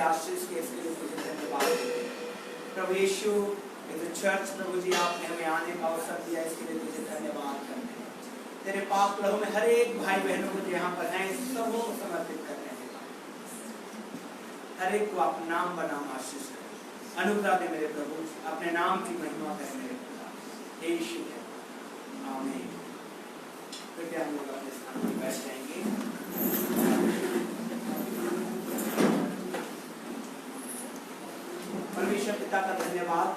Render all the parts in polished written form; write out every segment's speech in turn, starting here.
आशीष के इसके लिए तुझे धन्यवाद देते हैं। प्रभु यीशु, ये चर्च प्रभु जी आपने हमें आने का अवसर दिया, इसके लिए तुझे धन्यवाद करते हैं। तेरे पाप प्रभु में हर एक भाई बहनों को जो यहाँ पर हैं सबों को समर्पित कर रहे हैं। हर एक को आप नाम बनाम आशीष करें, अनुग्रह दे मेरे प्रभु, अपने नाम की महिमा करें मेरे प्रभु यीशु के आमीन। कृपया हम लोग अपने स्थान पर बैठ जाएंगे। परमेश्वर पिता का धन्यवाद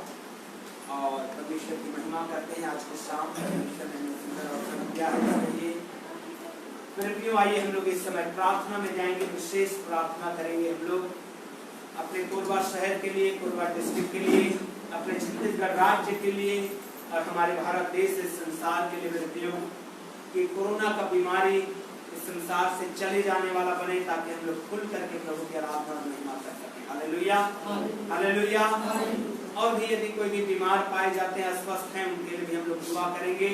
और परमेश्वर की महिमा करते हैं। आज के शाम परमेश्वर ने हमें सुंदर अवसर दिया है। मेरे प्रियो, आइए हम लोग इस समय प्रार्थना में जाएंगे, विशेष प्रार्थना करेंगे हम लोग अपने कोरबा शहर के लिए, कोरबा डिस्ट्रिक्ट के लिए, अपने छत्तीसगढ़ राज्य के लिए और हमारे भारत देश, इस संसार के लिए। मेरे प्रियो, कि कोरोना का बीमारी इस संसार से चले जाने वाला बने, ताकि हम लोग खुल करके प्रभु की आराधना और महिमा कर सकें। Hallelujah, hallelujah. और भी यदि कोई भी बीमार पाए जाते हैं, अस्वस्थ हैं, उनके लिए भी हम लोग दुआ करेंगे।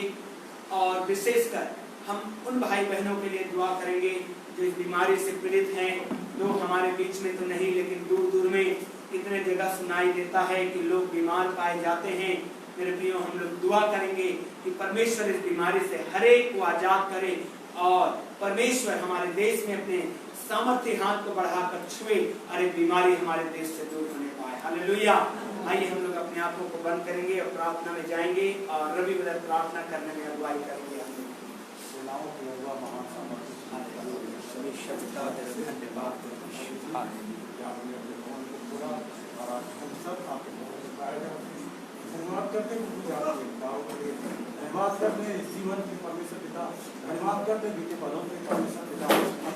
और विशेषकर हम उन भाई बहनों के लिए दुआ करेंगे जो इस बीमारी से पीड़ित हैं, जो हमारे बीच में तो नहीं लेकिन दूर दूर में इतने जगह सुनाई देता है कि लोग बीमार पाए जाते हैं। मेरे प्रियो, हम लोग दुआ करेंगे कि परमेश्वर इस बीमारी से हर एक को आजाद करे और परमेश्वर हमारे देश में अपने सामर्थ्य हाथ को बढ़ाकर छुए और ये बीमारी हमारे देश से दूर होने पाए। हालेलुया। आइए हम लोग अपने आंखों को बंद करेंगे और प्रार्थना में जाएंगे और रवि बदल प्रार्थना करने में अगुवाई करेंगे। धन्यवाद करते हैं धन्यवाद करते हैं जीवन के परमेश्वर पिता, धन्यवाद करते हैं बीते पदों के परमेश्वर पिता,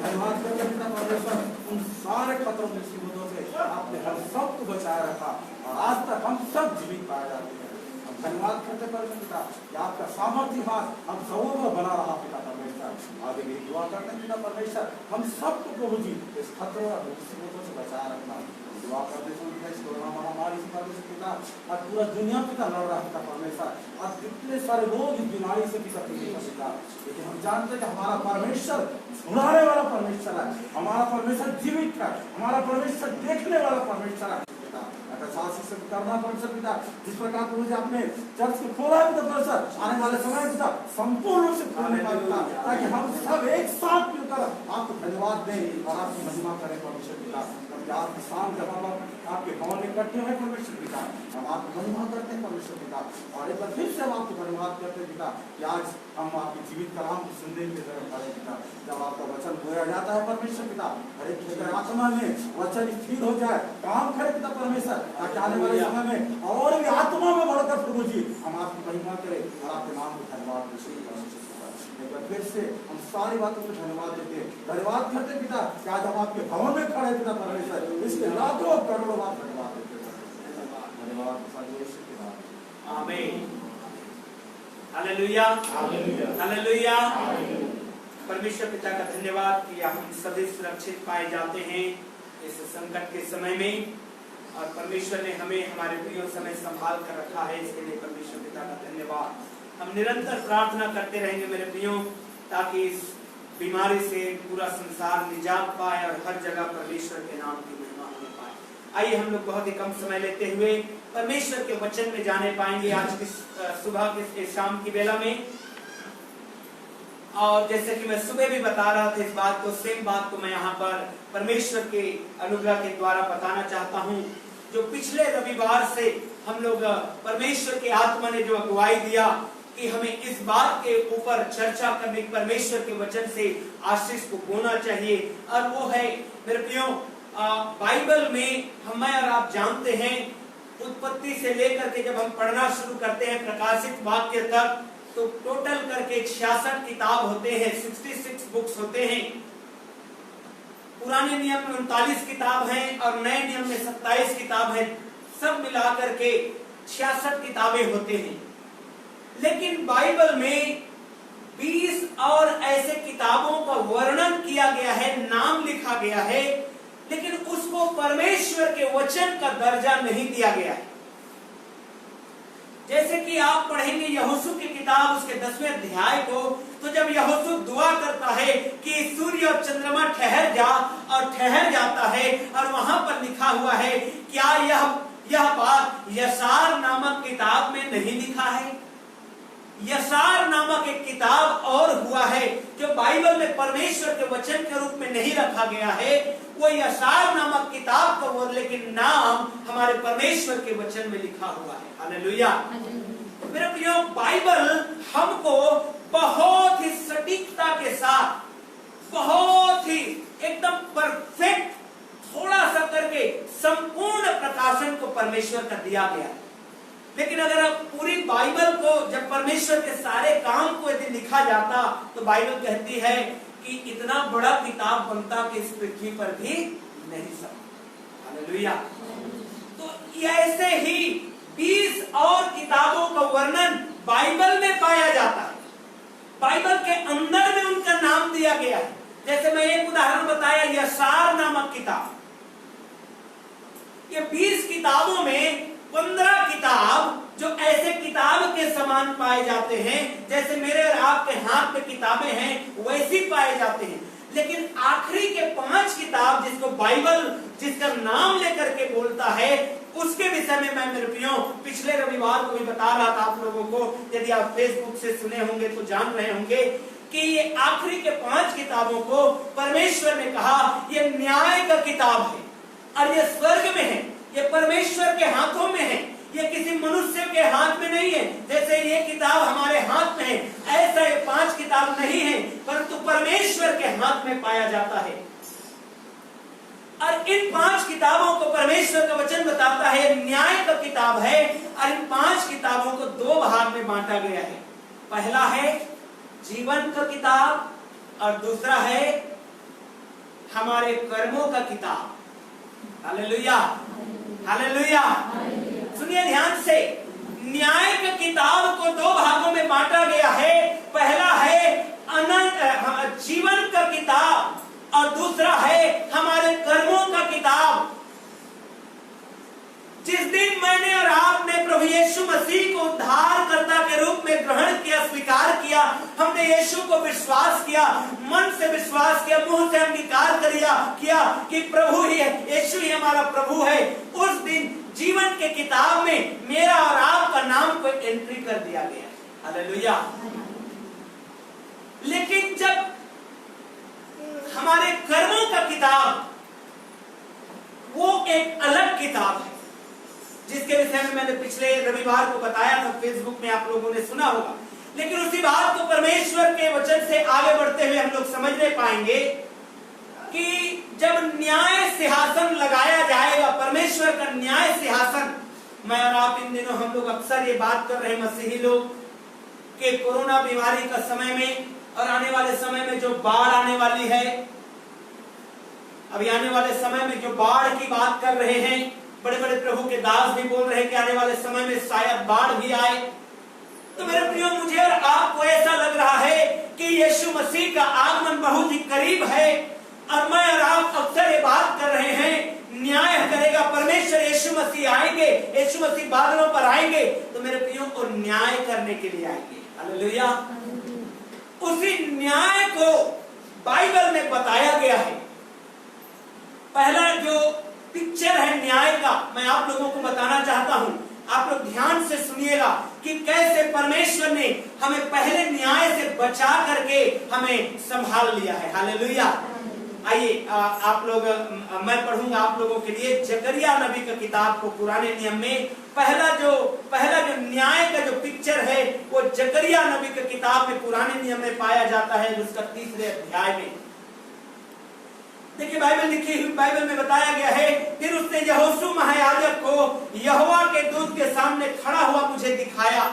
धन्यवाद करते हैं पिता परमेश्वर, उन सारे खतरों में मुसीबतों से आपने हर सब को बचाया रखा और आज तक हम सब जीवित पाए जाते हैं। हम धन्यवाद करते हैं परमेश्वर पिता कि आपका सामर्थ्य हाथ हम सबों को बना रहा पिता परमेश्वर। आगे भी दुआ करते हैं पिता परमेश्वर, हम सबको प्रभु जी इस खतरों और मुसीबतों से बचाया रखना। दुआ करते हैं कोरोना महामारी से परमेश्वर पिता, और पूरा दुनिया पिता लड़ रहा पिता परमेश्वर, और कितने सारे लोग इस बीमारी से पिता पिता, लेकिन हम जानते हैं कि हमारा परमेश्वर छुड़ाने वाला परमेश्वर है, हमारा परमेश्वर जीवित है, हमारा परमेश्वर देखने वाला परमेश्वर है पिता। से करना परमेश्वर पिता, जिस प्रकार मुझे आपने चर्च को खोला है पिता परमेश्वर, आने वाले समय पिता संपूर्ण रूप से खोलने का पिता, ताकि हम सब एक साथ मिलकर आपको धन्यवाद दें और आपकी महिमा करें परमेश्वर पिता। आपके शाम जब हम आपके भवन में इकट्ठे हुए परमेश्वर पिता, हम आपको धन्यवाद करते हैं परमेश्वर पिता, और एक बार फिर से हम आपको धन्यवाद करते हैं पिता कि आज हम आपके जीवित कलाम को सुनने की तरफ खड़े पिता। जब आपका वचन बोया जाता है परमेश्वर पिता, हर एक आत्मा में वचन स्थिर हो जाए, काम करे पिता परमेश्वर, ताकि आने वाले समय में और भी आत्मा में बढ़कर प्रभु जी हम आपकी महिमा करें और आपके नाम को धन्यवाद दें। एक बार फिर से हम सारी बातों को धन्यवाद देते हैं, धन्यवाद करते पिता कि आज हम आपके भवन में खड़े पिता परमेश्वर, इसके लाखों करोड़ों बार धन्यवाद देते हैं। धन्यवाद। आमीन। Hallelujah, hallelujah. परमेश्वर पिता का धन्यवाद कि हम सभी सुरक्षित पाए जाते हैं इस संकट के समय में, और परमेश्वर ने हमें हमारे प्रिय समय संभाल कर रखा है, इसके लिए परमेश्वर पिता का धन्यवाद। हम निरंतर प्रार्थना करते रहेंगे मेरे प्रियो, ताकि इस बीमारी से पूरा संसार निजात पाए और हर जगह परमेश्वर के नाम की महिमा हो पाए। आइए हम लोग बहुत ही कम समय लेते हुए परमेश्वर के वचन में जाने पाएंगे आज की सुबह के शाम की बेला में। और जैसे कि मैं सुबह भी बता रहा था, इस बात को, सेम बात को मैं यहाँ पर परमेश्वर के अनुग्रह के द्वारा बताना चाहता हूँ। जो पिछले रविवार से हम लोग परमेश्वर के आत्मा ने जो अगुवाई दिया कि हमें इस बात के ऊपर चर्चा करने, परमेश्वर के वचन से आशीष को बोना चाहिए, और वो है मेरे प्रियो, बाइबल में हम और आप जानते हैं, उत्पत्ति से लेकर के जब हम पढ़ना शुरू करते हैं प्रकाशित वाक्य तक, तो टोटल करके 66 किताब होते हैं, 66 बुक्स होते हैं। पुराने नियम में 39 किताब हैं और नए नियम में 27 किताब हैं, सब मिलाकर के 66 किताबें होते हैं। लेकिन बाइबल में 20 और ऐसे किताबों का वर्णन किया गया है, नाम लिखा गया है, लेकिन उसको परमेश्वर के वचन का दर्जा नहीं दिया गया है। जैसे कि आप पढ़ेंगे यहोशू की किताब उसके 10वें अध्याय को, तो जब यहोशू दुआ करता है कि सूर्य और चंद्रमा ठहर जा, और ठहर जाता है, और वहां पर लिखा वचन के रूप में नहीं रखा गया है, वो यशायाह नामक किताब का वो लेकिन नाम हमारे परमेश्वर के वचन में लिखा हुआ है। हालेलुया। मेरे प्रियो, बाइबल हमको बहुत ही सटीकता के साथ, बहुत ही एकदम परफेक्ट थोड़ा सा करके संपूर्ण प्रकाशन को परमेश्वर का दिया गया है। लेकिन अगर आप पूरी बाइबल को, जब परमेश्वर के सारे काम को यदि लिखा जाता, तो बाइबल कहती है कि इतना बड़ा किताब बनता कि इस पृथ्वी पर भी नहीं सका। हालेलुया। तो ऐसे ही 20 और किताबों का वर्णन बाइबल में पाया जाता है। बाइबल के अंदर में उनका नाम दिया गया है। जैसे मैं एक उदाहरण बताया, यशायाह नामक किताब, ये 20 किताबों में 15 किताब जो ऐसे किताब के समान पाए जाते हैं, जैसे मेरे और आपके हाथ में किताबें हैं वैसी पाए जाते हैं। लेकिन आखिरी के 5 किताब जिसको बाइबल, जिसका नाम लेकर के बोलता है, उसके विषय में मैं मेरे प्रियो पिछले रविवार को भी बता रहा था आप लोगों को। यदि आप फेसबुक से सुने होंगे तो जान रहे होंगे कि ये आखिरी के 5 किताबों को परमेश्वर ने कहा ये न्याय का किताब है, और ये स्वर्ग में है, ये परमेश्वर के हाथों में है, ये किसी मनुष्य के हाथ में नहीं है। जैसे ये किताब हमारे हाथ में है, ऐसा ये 5 किताब नहीं है, परंतु परमेश्वर के हाथ में पाया जाता है। और इन 5 किताबों को परमेश्वर का वचन बताता है न्याय का किताब है, और इन 5 किताबों को 2 भाग में बांटा गया है। पहला है जीवन का किताब, और दूसरा है हमारे कर्मों का किताब। Hallelujah, hallelujah. सुनिए ध्यान से, न्याय के किताब को 2 भागों में बांटा गया है। पहला है अनंत जीवन का किताब, और दूसरा है हमारे कर्मों का किताब। जिस दिन मैंने और आपने प्रभु यीशु मसीह को उद्धारकर्ता के रूप में ग्रहण किया, स्वीकार किया, हमने यीशु को विश्वास किया, मन से विश्वास किया, मुंह से अंगीकार किया कि प्रभु ही है, यीशु ही हमारा प्रभु है, उस दिन जीवन के किताब में मेरा और आपका नाम को एंट्री कर दिया गया। हालेलुया। लेकिन जब हमारे कर्मों का किताब, वो एक अलग किताब है, जिसके विषय में मैंने पिछले रविवार को बताया था, फेसबुक में आप लोगों ने सुना होगा। लेकिन उसी बात को परमेश्वर के वचन से आगे बढ़ते हुए हम लोग समझने पाएंगे कि जब न्याय सिंहासन लगाया जाएगा, परमेश्वर का न्याय सिंहासन। मैं और आप इन दिनों हम लोग अक्सर ये बात कर रहे हैं मसीही लोग कि कोरोना बीमारी का समय में और आने वाले समय में जो बाढ़ आने वाली है, अभी आने वाले समय में जो बाढ़ की बात कर रहे हैं, बड़े बड़े प्रभु के दास भी बोल रहे हैं कि आने वाले समय में शायद बाढ़ भी आए। तो मेरे प्रियो, मुझे और आपको ऐसा लग रहा है कि यीशु मसीह का आगमन बहुत ही करीब है, और मैं और आप अक्सर ये बात कर रहे हैं न्याय करेगा परमेश्वर, यीशु मसीह आएंगे, यीशु मसीह बादलों पर आएंगे। तो मेरे प्रियो, और न्याय करने के लिए आएंगे। हालेलुया। उसी न्याय को बाइबल में बताया गया है। पहला जो पिक्चर है न्याय का, मैं आप लोगों को बताना चाहता हूं। आप लोग ध्यान से सुनिएगा कि कैसे परमेश्वर ने हमें पहले न्याय से बचा करके हमें संभाल लिया है। हालेलुया। आइए आप लोग, मैं पढ़ूंगा आप लोगों के लिए जकरिया नबी का किताब को। पुराने नियम में पहला जो न्याय का जो पिक्चर है वो जकरिया नबी की किताब में पुराने नियम में पाया जाता है, उसका 3 अध्याय में। देखिए बाइबल लिखी हुई, बाइबल में बताया गया है, फिर उसने यहोशू महायाजक को यहोवा के दूत के सामने खड़ा हुआ मुझे दिखाया।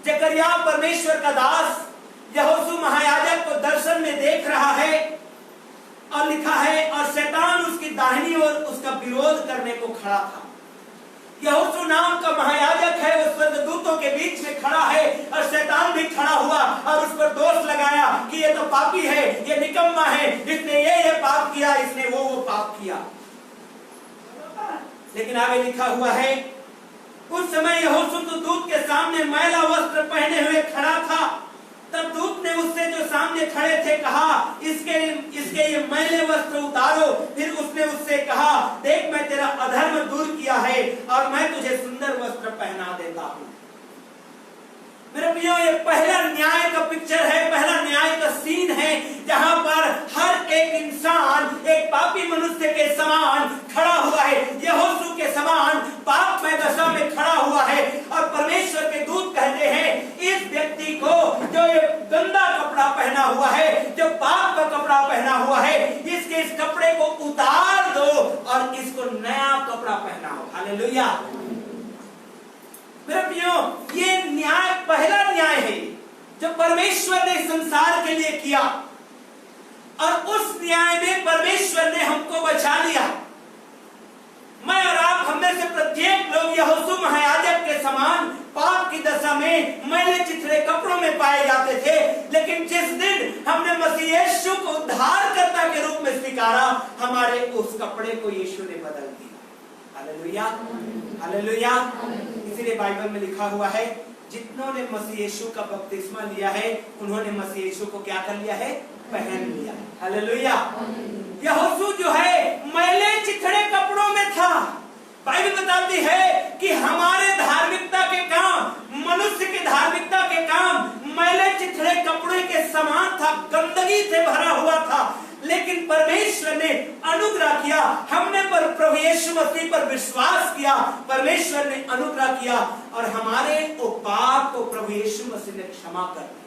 जकरिया परमेश्वर का दास यहोशू महायाजक को दर्शन में देख रहा है, और लिखा है और शैतान उसकी दाहिनी ओर उसका विरोध करने को खड़ा था। यहोशू नाम का महायाजक है, वो स्वर्गदूतों के बीच में खड़ा है, और शैतान भी खड़ा हुआ और उस पर दोष लगाया कि ये तो पापी है, ये निकम्मा है, इसने ये पाप किया, इसने वो पाप किया। लेकिन आगे लिखा हुआ है, उस समय यहोशू तो दूत के सामने मैला वस्त्र पहने हुए खड़ा था। तब दूत ने उससे जो सामने खड़े थे कहा, इसके ये मैले वस्त्र उतारो। फिर उसने उससे कहा, देख मैं तेरा अधर्म दूर किया है और मैं तुझे सुंदर वस्त्र पहना देता हूँ। मेरे प्रियो, ये पहला न्याय का पिक्चर है, पहला न्याय का सीन है, जहां पर हर समान खड़ा हुआ है, यहोशू के समान पापमय दशा में खड़ा हुआ है। और परमेश्वर के दूत कहते हैं इस व्यक्ति को जो ये गंदा कपड़ा पहना हुआ है, जो पाप का कपड़ा पहना हुआ है, इसके इस कपड़े को उतार दो और इसको नया कपड़ा पहनाओ। हालेलुया। मेरे प्रियो, ये न्याय पहला न्याय है जो परमेश्वर ने संसार के लिए किया, और उस न्याय में परमेश्वर ने हमको बचा लिया। मैं और आप, हम में से प्रत्येक लोग यहोशू महायाजक के समान पाप की दशा में मैले चिथड़े कपड़ों में पाए जाते थे, लेकिन जिस दिन हमने मसीह यीशु को उद्धारकर्ता के रूप में स्वीकारा, हमारे उस कपड़े को यीशु ने बदल दिया। Hallelujah, hallelujah. इसीलिए बाइबल में लिखा हुआ है, जितनों ने मसीह यीशु का बपतिस्मा लिया है, उन्होंने मसीह यीशु को क्या कर लिया है? पहन लिया। हालेलुया। यहोशू जो है मैले चिथड़े कपड़ों में था। बाइबल बताती है कि हमारे धार्मिकता के काम, मनुष्य की धार्मिकता के काम मैले चिथड़े कपड़े के समान था, गंदगी से भरा हुआ था। लेकिन परमेश्वर ने अनुग्रह किया, हमने पर प्रभु यीशु मसीह पर विश्वास किया, परमेश्वर ने अनुग्रह किया और हमारे वो पाप को प्रभु यीशु मसीह ने क्षमा कर दिया।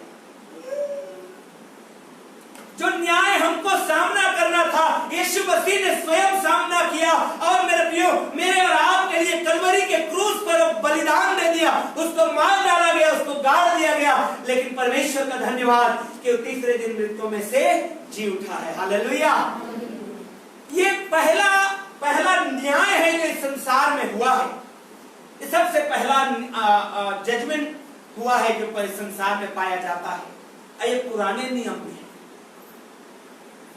जो न्याय हमको सामना करना था, यीशु मसीह ने स्वयं सामना किया और मेरे प्रियो, मेरे और आपके लिए कलवरी के क्रूस पर बलिदान दे दिया, उसको मार डाला गया, उसको गाड़ दिया गया। लेकिन परमेश्वर का धन्यवाद कि तीसरे दिन मृतकों में से जी उठा है। हालेलुया। ये पहला न्याय है जो इस संसार में हुआ है। ये सबसे पहला जजमेंट हुआ है जो इस संसार में पाया जाता है। ये पुराने नियम में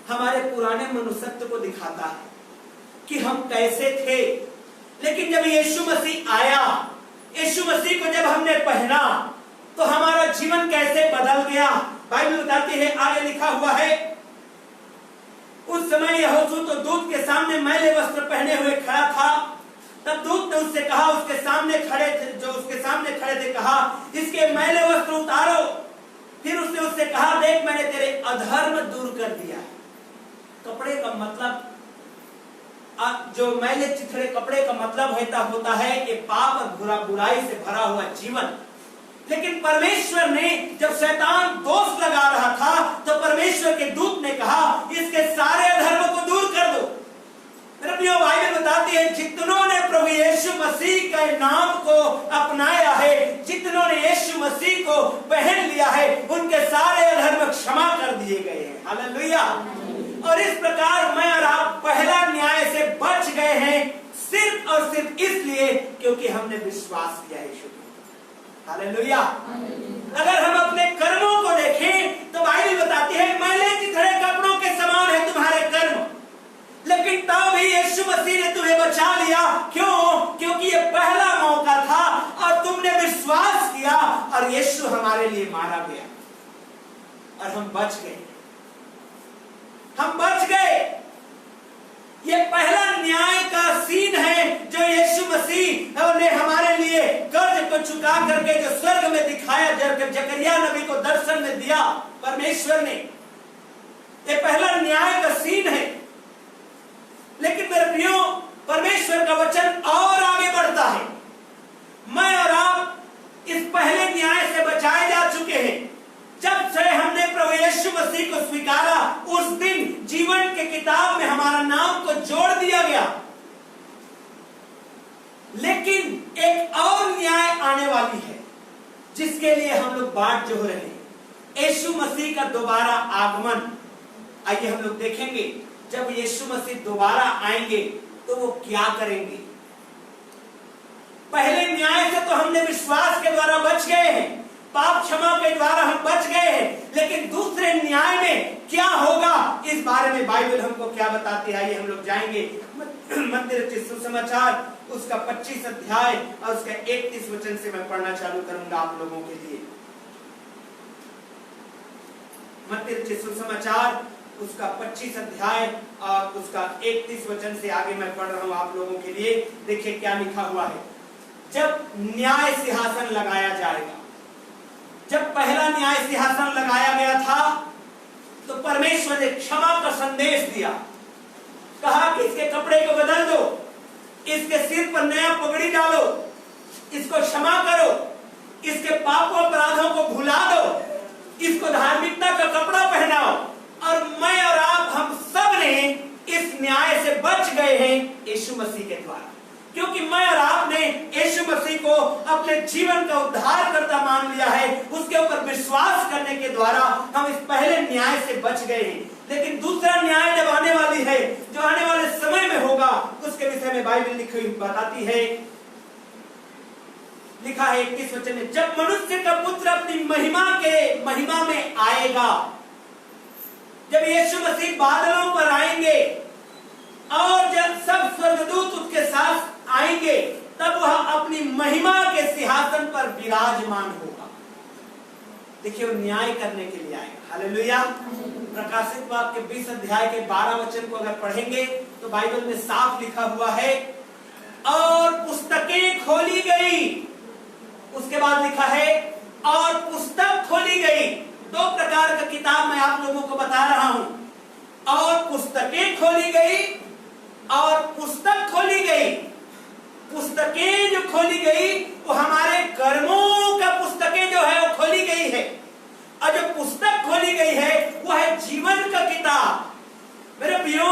हमारे पुराने मनुष्यत्व को दिखाता है कि हम कैसे थे। लेकिन जब यीशु मसीह आया, यीशु मसीह को जब हमने पहना, तो हमारा जीवन कैसे बदल गया। बाइबल बताती है, आगे लिखा हुआ है, उस समय यहोशू तो दूत के सामने मैले वस्त्र पहने हुए खड़ा था। तब दूत ने उससे कहा, उसके सामने खड़े थे कहा, इसके मैले वस्त्र उतारो। फिर उसने कहा, देख मैंने तेरे अधर्म दूर कर दिया। कपड़े का मतलब, जो मैले चिथड़े कपड़े का मतलब होता है कि पाप और बुराई से भरा हुआ जीवन। लेकिन परमेश्वर ने जब शैतान दोष लगा रहा था, तो परमेश्वर के दूत ने कहा, इसके सारे अधर्म को दूर कर दो। मेरे प्रियो, बाइबल बताती है, जितनों ने प्रभु यीशु मसीह के नाम को अपनाया है, जितनों ने यीशु मसीह को पहन लिया है, उनके सारे अधर्म क्षमा कर दिए गए हैं। हालेलुया। और इस प्रकार मैं और आप पहला न्याय से बच गए हैं, सिर्फ और सिर्फ इसलिए क्योंकि हमने विश्वास किया यीशु को। हालेलुया। अगर हम अपने कर्मों को देखें तो बाइबल बताती है, मैले चिथड़े कपड़ों के समान है तुम्हारे कर्म, लेकिन तब भी यीशु मसीह ने तुम्हें बचा लिया। क्यों? क्योंकि ये पहला मौका था और तुमने विश्वास किया और यीशु हमारे लिए मारा गया और हम बच गए। हम बच गए। ये पहला न्याय का सीन है जो यीशु मसीह ने हमारे लिए कर्ज को चुका करके जो स्वर्ग में दिखाया, जकरिया नबी को दर्शन में दिया परमेश्वर ने। ये पहला न्याय का सीन है। लेकिन मेरे प्रियो, परमेश्वर का वचन और आगे बढ़ता है। मैं और आप इस पहले न्याय से बचाए जा चुके हैं। जब से हमने प्रभु यीशु मसीह को स्वीकारा, उस दिन जीवन के किताब में हमारा नाम को जोड़ दिया गया। लेकिन एक और न्याय आने वाली है जिसके लिए हम लोग बाट जोह रहे हैं, यीशु मसीह का दोबारा आगमन। आइए हम लोग देखेंगे, जब यीशु मसीह दोबारा आएंगे तो वो क्या करेंगे। पहले न्याय से तो हमने विश्वास के द्वारा बच गए हैं, पाप क्षमा के द्वारा हम बच गए हैं। लेकिन दूसरे न्याय में क्या होगा, इस बारे में बाइबल हमको क्या बताती है। आइए हम लोग जाएंगे मत्ती रचित सुसमाचार उसका 25 अध्याय और उसका 31 वचन से मैं पढ़ना चालू करूंगा आप लोगों के लिए। मत्ती रचित सुसमाचार उसका 25 अध्याय और उसका 31 वचन से आगे मैं पढ़ रहा हूं आप लोगों के लिए। देखिए क्या लिखा हुआ है। जब न्याय सिंहासन लगाया जाएगा, जब पहला न्याय सिंहासन लगाया गया था तो परमेश्वर ने क्षमा का संदेश दिया। कहा कि इसके कपड़े को बदल दो, इसके सिर पर नया पगड़ी डालो, इसको क्षमा करो, इसके पापों अपराधों को भुला दो, इसको धार्मिकता का कपड़ा पहनाओ। और मैं और आप, हम सब ने इस न्याय से बच गए हैं यीशु मसीह के द्वारा, क्योंकि मैं और आपने यीशु मसीह को अपने जीवन का उद्धारकर्ता मान लिया है। उसके ऊपर विश्वास करने के द्वारा हम इस पहले न्याय से बच गए हैं। लेकिन दूसरा न्याय जब आने वाली है, जो आने वाले समय में होगा, उसके विषय में बाइबल लिखी हुई बताती है। लिखा है 21 वचन में, जब मनुष्य का पुत्र अपनी महिमा में आएगा, जब यीशु मसीह बादलों पर आएंगे और जब सब स्वर्गदूत उसके साथ आएंगे, तब वह अपनी महिमा के सिंहासन पर विराजमान होगा। देखिए, वो न्याय करने के लिए आएगा। हालेलुया। प्रकाशित वाक्य 20 अध्याय के 12 वचन को अगर पढ़ेंगे तो बाइबल में साफ लिखा हुआ है, और पुस्तकें खोली गई। उसके बाद लिखा है, और पुस्तक खोली गई। दो प्रकार का किताब मैं आप लोगों को बता रहा हूं। और पुस्तकें खोली गई और पुस्तक खोली गई। पुस्तकें जो खोली गई वो हमारे कर्मों का पुस्तकें जो है वो खोली गई है, और जो पुस्तक खोली गई है वो है जीवन का किताब। मेरे प्रियो,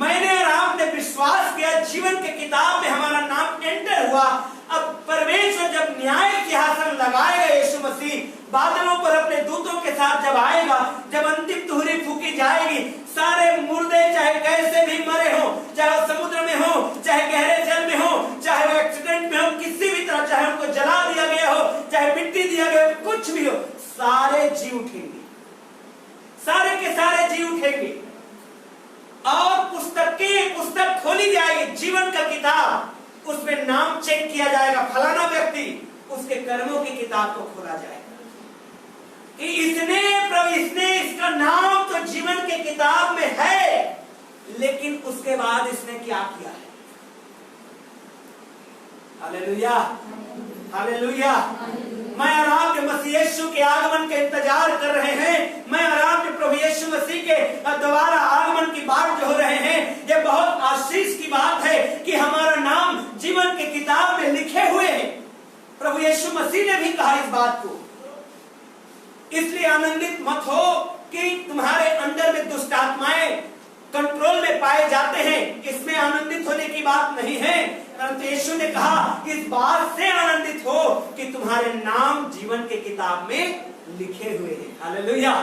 मैंने और आपने विश्वास किया, जीवन के किताब में हमारा नाम एंटर हुआ। अब परमेश्वर जब न्याय के हासन लगाएगा, यीशु मसीह बादलों पर अपने दूतों के साथ जब आएगा, जब अंतिम तुहरी फूकी जाएगी, सारे मुर्दे चाहे कैसे भी मरे हो, चाहे वो समुद्र में हो, चाहे गहरे जल में हो, चाहे वो एक्सीडेंट में हो, किसी भी तरह, चाहे उनको जला दिया गया हो, चाहे मिट्टी दिया गया हो, कुछ भी हो, सारे जी उठेंगे, सारे के सारे जी उठेंगे। और पुस्तक खोली जाएगी, जीवन का किताब, उसमें नाम चेक किया जाएगा, फलाना व्यक्ति, उसके कर्मों की किताब को खोला जाएगा कि इसने इसका नाम तो जीवन के किताब में है, लेकिन उसके बाद इसने क्या किया है। Hallelujah, hallelujah. मैं और आप मसीह यीशु के आगमन के इंतजार कर रहे हैं। मैं और आप प्रभु यीशु मसीह के दोबारा आगमन की बात जो हो रहे हैं, ये बहुत आशीष की बात है कि हमारा नाम जीवन के किताब में लिखे हुए हैं। प्रभु यीशु मसीह ने भी कहा इस बात को। इसलिए आनंदित मत हो कि तुम्हारे अंदर में दुष्ट आत्माएं कंट्रोल में पाए जाते हैं, इसमें आनंदित होने की बात नहीं है। परंतु यीशु ने कहा इस बात से आनंदित हो कि तुम्हारे नाम जीवन के किताब में लिखे हुए हैं। हालेलुया।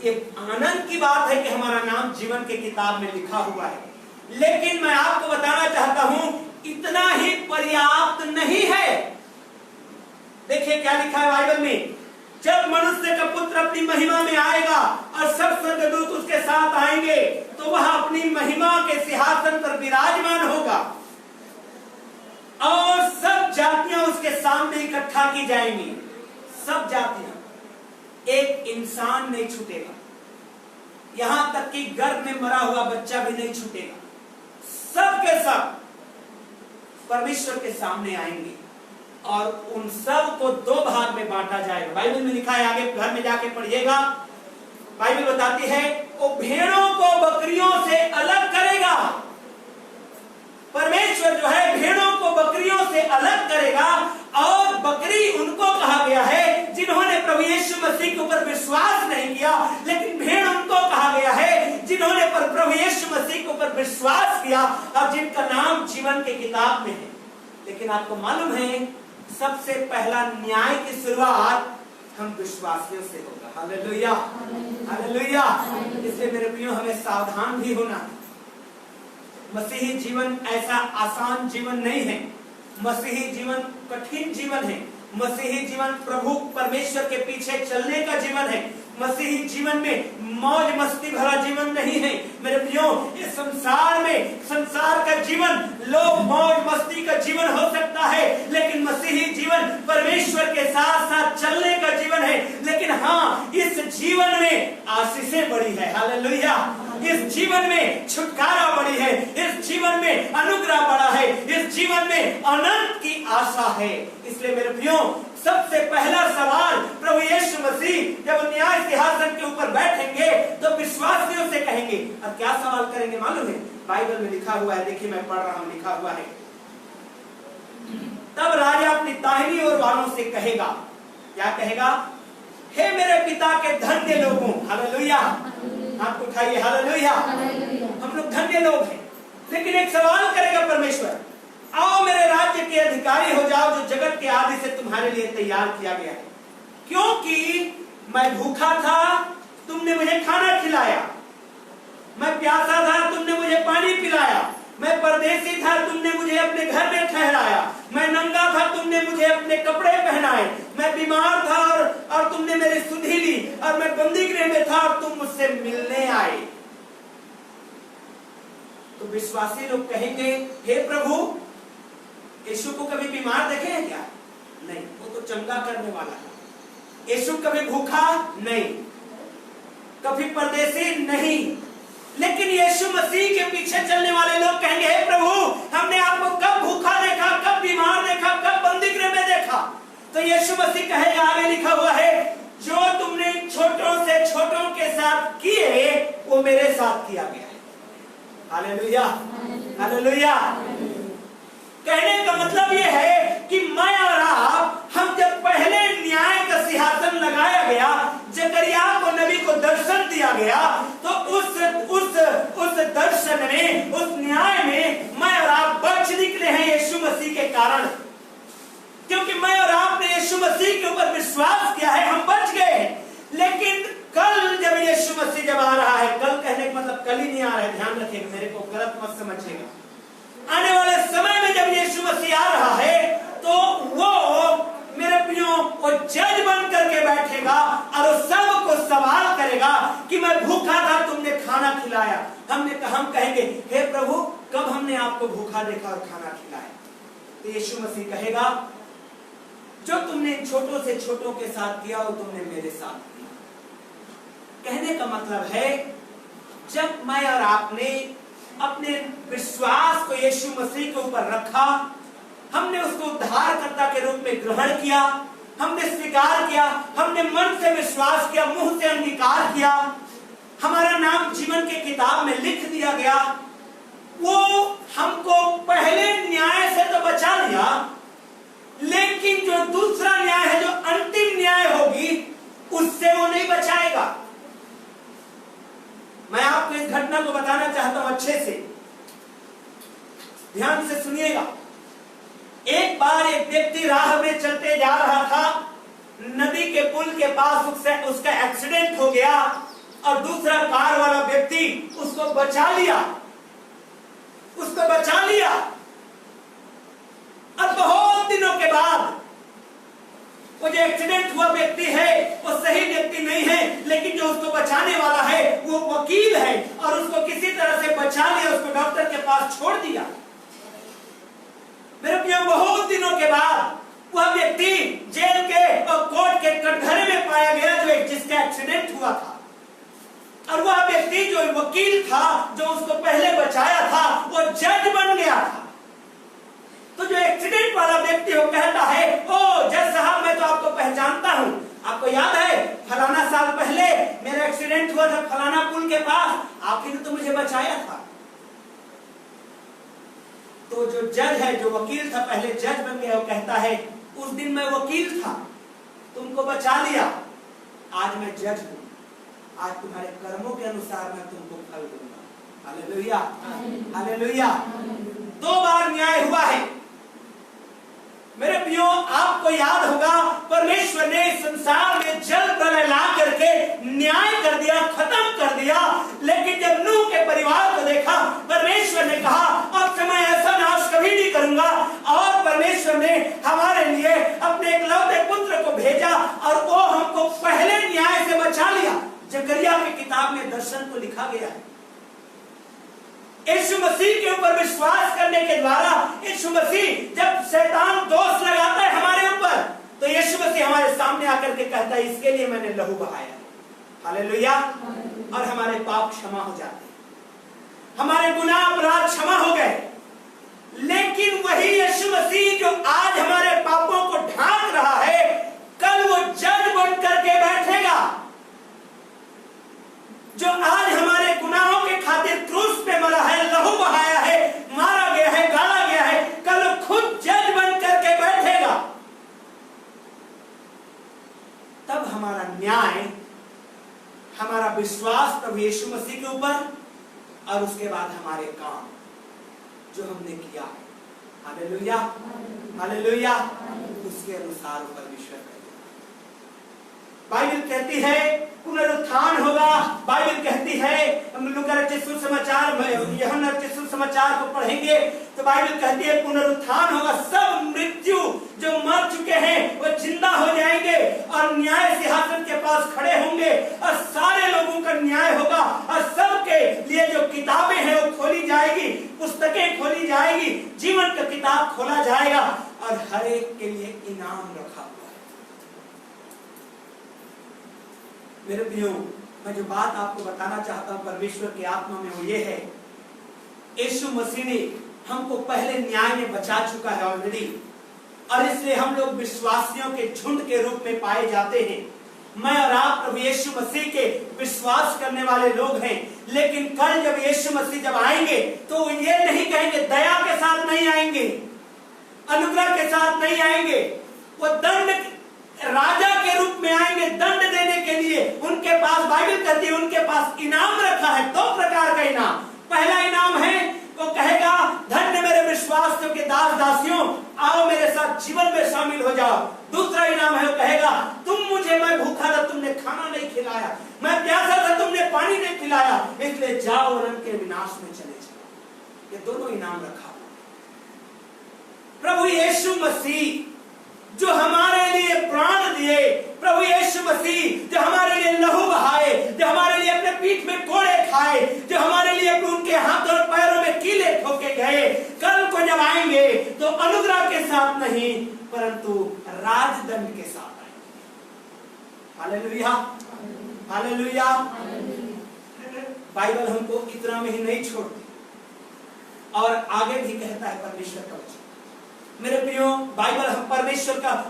ये आनंद की बात है कि हमारा नाम जीवन के किताब में लिखा हुआ है। लेकिन मैं आपको बताना चाहता हूं, इतना ही पर्याप्त नहीं है। देखिए क्या लिखा है बाइबल में, जब मनुष्य का पुत्र अपनी महिमा में आएगा और सब स्वर्गदूत उसके साथ आएंगे, तो वह अपनी महिमा के सिंहासन पर विराजमान होगा और सब जातियां उसके सामने इकट्ठा की जाएंगी। सब जातियां, एक इंसान नहीं छूटेगा, यहां तक कि गर्भ में मरा हुआ बच्चा भी नहीं छूटेगा। सब के सब परमेश्वर के सामने आएंगे और उन सब को दो भाग में बांटा जाएगा। बाइबल में लिखा है, आगे घर में जाके पढ़िएगा, बाइबल बताती है वो भेड़ों को बकरियों से अलग करेगा। परमेश्वर जो है भेड़ों को बकरियों से अलग करेगा, और बकरी उनको कहा गया है जिन्होंने प्रभु यीशु मसीह के ऊपर विश्वास नहीं किया, लेकिन भेड़ उनको कहा गया है जिन्होंने प्रभु यीशु मसीह के ऊपर विश्वास किया और जिनका नाम जीवन के किताब में है। लेकिन आपको मालूम है, सबसे पहला न्याय की शुरुआत हम विश्वासियों से होगा। Hallelujah, hallelujah. इसलिए मेरे प्रियो, हमें सावधान भी होना है। मसीही जीवन ऐसा आसान जीवन नहीं है। मसीही जीवन कठिन जीवन है। मसीही जीवन प्रभु परमेश्वर के पीछे चलने का जीवन है। मसीही जीवन में मौज मस्ती भरा जीवन नहीं है। मेरे प्रियो, इस संसार में, संसार का जीवन लोग मौज मस्ती का जीवन हो सकता है, लेकिन मसीही जीवन परमेश्वर के साथ साथ चलने का जीवन है। लेकिन हाँ, इस जीवन में आशीषें बड़ी है। हालेलुया। इस जीवन में छुटकारा बड़ी है, इस जीवन में अनुग्रह बड़ा है, इस जीवन में अनंत की आशा है। इसलिए मेरे प्रियो, सबसे पहला सवाल प्रभु यीशु मसीह जब न्याय सिंहासन के ऊपर बैठेंगे तो विश्वासियों से कहेंगे। और क्या सवाल करेंगे मालूम है? बाइबल में लिखा हुआ है, देखिए मैं पढ़ रहा हूं, लिखा हुआ है, तब राजा अपनी दाहिनी ओर वालों से कहेगा, क्या कहेगा? हे मेरे पिता के धन्य लोगों, हालेलुया, हाथ उठाइए, हालेलुया, हम लोग धन्य लोग हैं। लेकिन एक सवाल करेगा परमेश्वर, आओ मेरे राज्य के अधिकारी हो जाओ जो जगत के आदि से तुम्हारे लिए तैयार किया गया है, क्योंकि मैं भूखा था, तुमने मुझे खाना खिलाया, मैं प्यासा था, तुमने मुझे पानी पिलाया, मैं परदेसी था, तुमने मुझे अपने घर में ठहराया, मैं नंगा था, तुमने मुझे अपने कपड़े पहनाए, मैं बीमार था और तुमने मेरी सुधि ली, और मैं बंदी गृह में था और तुम मुझसे मिलने आए। तो विश्वासी लोग कहेंगे, हे प्रभु, यीशु को कभी बीमार देखे हैं क्या? नहीं, वो तो चंगा करने वाला है। यीशु कभी भूखा नहीं, कभी परदेसी नहीं। लेकिन यीशु मसीह के पीछे चलने वाले लोग कहेंगे, हे प्रभु, हमने आपको कब भूखा देखा, कब बीमार देखा, कब बंदी गृह में देखा? तो यीशु मसीह कहेगा, आगे लिखा हुआ है, जो तुमने छोटों से छोटों के साथ किए वो मेरे साथ किया गया है। Hallelujah, hallelujah. कहने का मतलब यह है कि मैं और आप, हम जब पहले न्याय का सिंहासन लगाया गया, जकरिया को नबी को दर्शन दिया गया, तो उस दर्शन में, उस न्याय में मैं और आप बच निकले हैं यीशु मसीह के कारण। क्योंकि मैं और आपने यीशु मसीह के ऊपर विश्वास किया है, हम बच गए। लेकिन कल जब यीशु मसीह जब आ रहा है, कल कहने का मतलब कल ही नहीं आ रहा है, ध्यान रखिएगा, मेरे को गलत मत समझिएगा। आने वाले समय में जब यीशु मसीह आ रहा है तो वो मेरे प्रियो, वो जज बन करके बैठेगा और वो सबको सवाल करेगा कि मैं भूखा था, तुमने खाना खिलाया। हम कहेंगे, हे प्रभु, कब हमने आपको भूखा देखा और खाना खिलाया? तो यीशु मसीह कहेगा, जो तुमने छोटों से छोटों के साथ किया वो तुमने मेरे साथ किया। कहने का मतलब है, जब मैं और आपने अपने विश्वास को यीशु मसीह के ऊपर रखा, हमने उसको उद्धारकर्ता के रूप में ग्रहण किया, हमने स्वीकार किया, हमने मन से विश्वास किया, मुंह से अंगीकार किया, हमारा नाम जीवन की किताब में लिख दिया गया, वो हमको पहले न्याय से तो बचा लिया, लेकिन जो दूसरा न्याय है, जो अंतिम न्याय होगी, उससे वो नहीं बचाएगा। मैं आपको इस घटना को बताना चाहता हूं, अच्छे से ध्यान से सुनिएगा। एक बार एक व्यक्ति राह में चलते जा रहा था, नदी के पुल के पास उसका एक्सीडेंट हो गया और दूसरा कार वाला व्यक्ति उसको बचा लिया, और बहुत दिनों के बाद वो जो एक्सीडेंट हुआ व्यक्ति है वो सही व्यक्ति नहीं है, लेकिन जो उसको बचाने वाला है वो वकील है, और उसको किसी तरह से बचा लिया, उसको डॉक्टर के पास छोड़ दिया। मेरे प्रियो, बहुत दिनों के बाद वह व्यक्ति जेल के और कोर्ट के कटघरे में पाया गया, जिसका एक्सीडेंट हुआ था, और वह व्यक्ति जो वकील था, जो उसको पहले बचाया था, वो जज बन गया था। तो जो एक्सीडेंट वाला व्यक्ति वो कहता है, ओ जज साहब, मैं तो आपको पहचानता हूं, आपको याद है फलाना साल पहले मेरा एक्सीडेंट हुआ था फलाना पुल के पास, आप ही ने तो मुझे बचाया था। तो जो जज है, जो वकील था, पहले जज बन गया, वो कहता है, उस दिन मैं वकील था, तुमको बचा लिया, आज मैं जज हूं, आज तुम्हारे कर्मों के अनुसार मैं तुमको फल दूंगा। Hallelujah, hallelujah. 2 बार न्याय हुआ है। मेरे प्रियो, आपको याद होगा, परमेश्वर ने संसार में जल प्रलय ला करके न्याय कर दिया, खत्म कर दिया। लेकिन जब नूह के परिवार को देखा, परमेश्वर ने कहा, अब से मैं ऐसा नाश कभी नहीं करूंगा। और परमेश्वर ने हमारे लिए अपने इकलौते पुत्र को भेजा, और वो हमको पहले न्याय से बचा लिया। जकरिया की किताब में दर्शन को लिखा गया है। यीशु मसीह के ऊपर विश्वास करने के द्वारा, यीशु मसीह जब शैतान दोष लगाता है हमारे ऊपर, तो यीशु मसीह हमारे सामने आकर के कहता है, इसके लिए मैंने लहू बहाया। हालेलुया। और हमारे पाप क्षमा हो जाते हैं, हमारे गुनाह अपराध क्षमा हो गए। लेकिन वही यीशु मसीह जो आज हमारे पापों को ढांक रहा है, विश्वास प्रभु यीशु मसीह के ऊपर, और उसके बाद हमारे काम जो हमने किया, हालेलुया हालेलुया, उसके अनुसार परमेश्वर करेगा। बाइबल कहती है पुनरुत्थान होगा। बाइबल कहती है, हम लूका रचित सुसमाचार में, यूहन्ना रचित सुसमाचार को पढ़ेंगे तो बाइबल कहती है पुनरुत्थान होगा। सब मृत्यु जो मर चुके हैं वो जिंदा हो जाएंगे और न्याय सिंहासन के पास खड़े होंगे और सारे लोगों का न्याय होगा और सबके लिए जो किताबें हैं वो खोली जाएगी, पुस्तकें खोली जाएगी, जीवन का किताब खोला जाएगा और हर एक के लिए इनाम रखा हुआ है। मेरे प्रियो, मैं जो बात आपको बताना चाहता हूं परमेश्वर की आत्मा में, वो ये है, यीशु मसीह ने हमको पहले न्याय में बचा चुका है ऑलरेडी, और इसलिए हम लोग विश्वासियों के झुंड के रूप में पाए जाते हैं। मैं और आप प्रभु यीशु मसीह के विश्वास करने वाले लोग हैं, लेकिन कल जब यीशु मसीह जब आएंगे तो ये नहीं कहेंगे, दया के साथ नहीं आएंगे, अनुग्रह के साथ नहीं आएंगे, वो दंड राजा के रूप में आएंगे दंड देने के लिए। उनके पास, बाइबल कहती है, उनके पास इनाम रखा है, दो प्रकार का इनाम। पहला इनाम है, वो कहेगा धन्य मेरे विश्वासियों के दास दासियों, आओ मेरे साथ जीवन में शामिल हो जाओ। दूसरा इनाम है, वो कहेगा मैं भूखा था तुमने खाना नहीं खिलाया, मैं प्यासा था तुमने पानी नहीं पिलाया, इसलिए जाओ और उनके विनाश में चले जाओ। ये दोनों इनाम रखा। प्रभु यीशु मसीह जो हमारे लिए प्राण दिए, प्रभु यीशु मसीह जो हमारे लिए लहू बहाए, जो हमारे लिए अपने पीठ में कोड़े खाए, जो हमारे लिए उनके हाथ और पैरों में कीले ठोके गए, कल को जब आएंगे तो अनुग्रह के साथ नहीं परंतु राजदंड के साथ आएंगे। Hallelujah hallelujah. बाइबल हमको इतना में ही नहीं छोड़ती और आगे भी कहता है परमेश्वर का वचन। मेरे प्रियो, बाइबल हम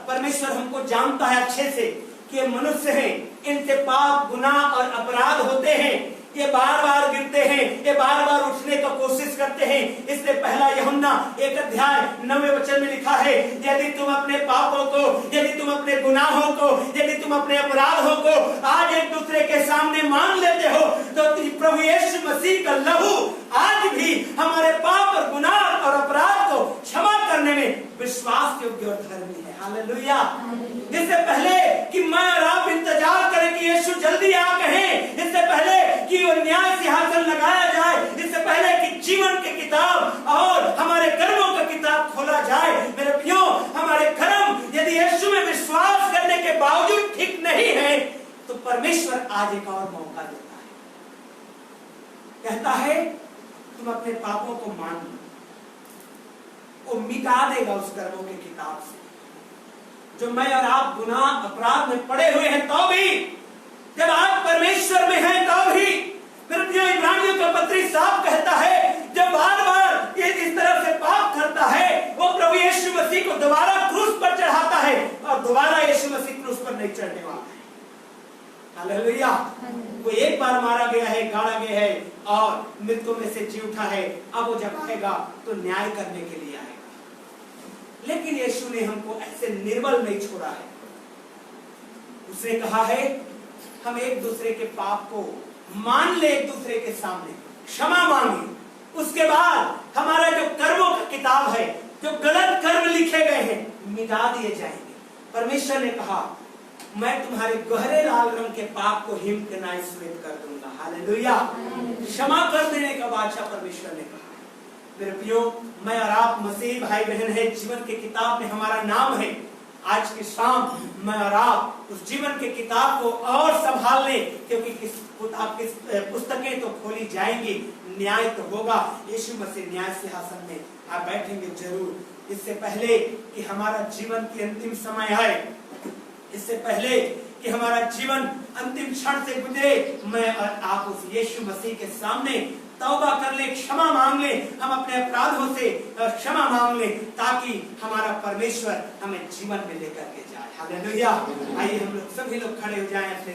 परमेश्वर हमको जानता है अच्छे से कि ये मनुष्य हैं, इनसे पाप गुनाह और अपराध होते हैं, ये बार बार गिरते हैं, ये बार बार उठने का कोशिश करते हैं। इसलिए पहला यूहन्ना 1 अध्याय 9वें वचन में लिखा है, यदि तुम अपने पापों को, यदि तुम अपने गुनाहों को, यदि तुम अपने अपराधों को आज एक दूसरे के सामने मांग लेते हो तो प्रभु यीशु मसीह का लहू आज भी हमारे पाप और गुनाह और अपराध को क्षमा करने में विश्वास योग्य और धर्मी है। हालेलुया। इससे पहले कि मैं और आप इंतजार करें कि यीशु जल्दी आ कहें, इससे पहले कि वो न्याय सिंहासन लगाया जाए, इससे पहले कि जीवन की किताब और हमारे कर्मों का किताब खोला जाए, मेरे प्रियो, हमारे कर्म यदि यीशु में विश्वास करने के बावजूद ठीक नहीं है तो परमेश्वर आज एक और मौका देता है। कहता है तुम अपने पापों को मान लो, वो मिटा देगा उस कर्मों की किताब से जो मैं और आप गुनाह अपराध में पड़े हुए हैं। तो भी जब आप परमेश्वर में हैं तो भी फिर जो इब्रानियों का पत्री साफ कहता है, जब बार बार ये इस तरह से पाप करता है वो प्रभु यीशु मसीह को दोबारा क्रूस पर चढ़ाता है और दोबारा यीशु मसीह क्रूस पर नहीं चढ़ने वाला है। हालेलुया। वो एक बार मारा गया है, गाड़ा गया है और मृत्यु में से जी उठा है, अब वो जब आएगा तो न्याय करने के लिए आएगा। लेकिन यीशु ने हमको ऐसे निर्बल नहीं छोड़ा है। उसने कहा है हम एक दूसरे के पाप को मान ले, एक दूसरे के सामने क्षमा मांगे, उसके बाद हमारा जो कर्मों का किताब है, जो गलत कर्म लिखे गए हैं मिटा दिए जाएंगे। परमेश्वर ने कहा मैं तुम्हारे गहरे लाल रंग के पाप को हिम के नाई श्वेत कर दूंगा। हालेलुया। क्षमा कर देने का बादशाह परमेश्वर ने कहा। मेरे प्रियो, मैं और आप मसीह भाई बहन है, जीवन की किताब में हमारा नाम है। आज की शाम मैं और आप उस जीवन की किताब को और संभाल लें, क्योंकि पुस्तकें तो खोली जाएंगी, न्याय तो होगा। यीशु मसीह न्याय सिंहासन में आप बैठेंगे जरूर। इससे पहले कि हमारा जीवन की अंतिम समय आए, इससे पहले कि हमारा जीवन अंतिम क्षण से गुजरे, मैं और आप उस यीशु मसीह के सामने तौबा कर ले, क्षमा मांग ले, हम अपने अपराधों से क्षमा मांग ले, ताकि हमारा परमेश्वर हमें जीवन में लेकर के जाए। हालेलुया। आइए हम लोग सभी लोग खड़े हो जाएं अपने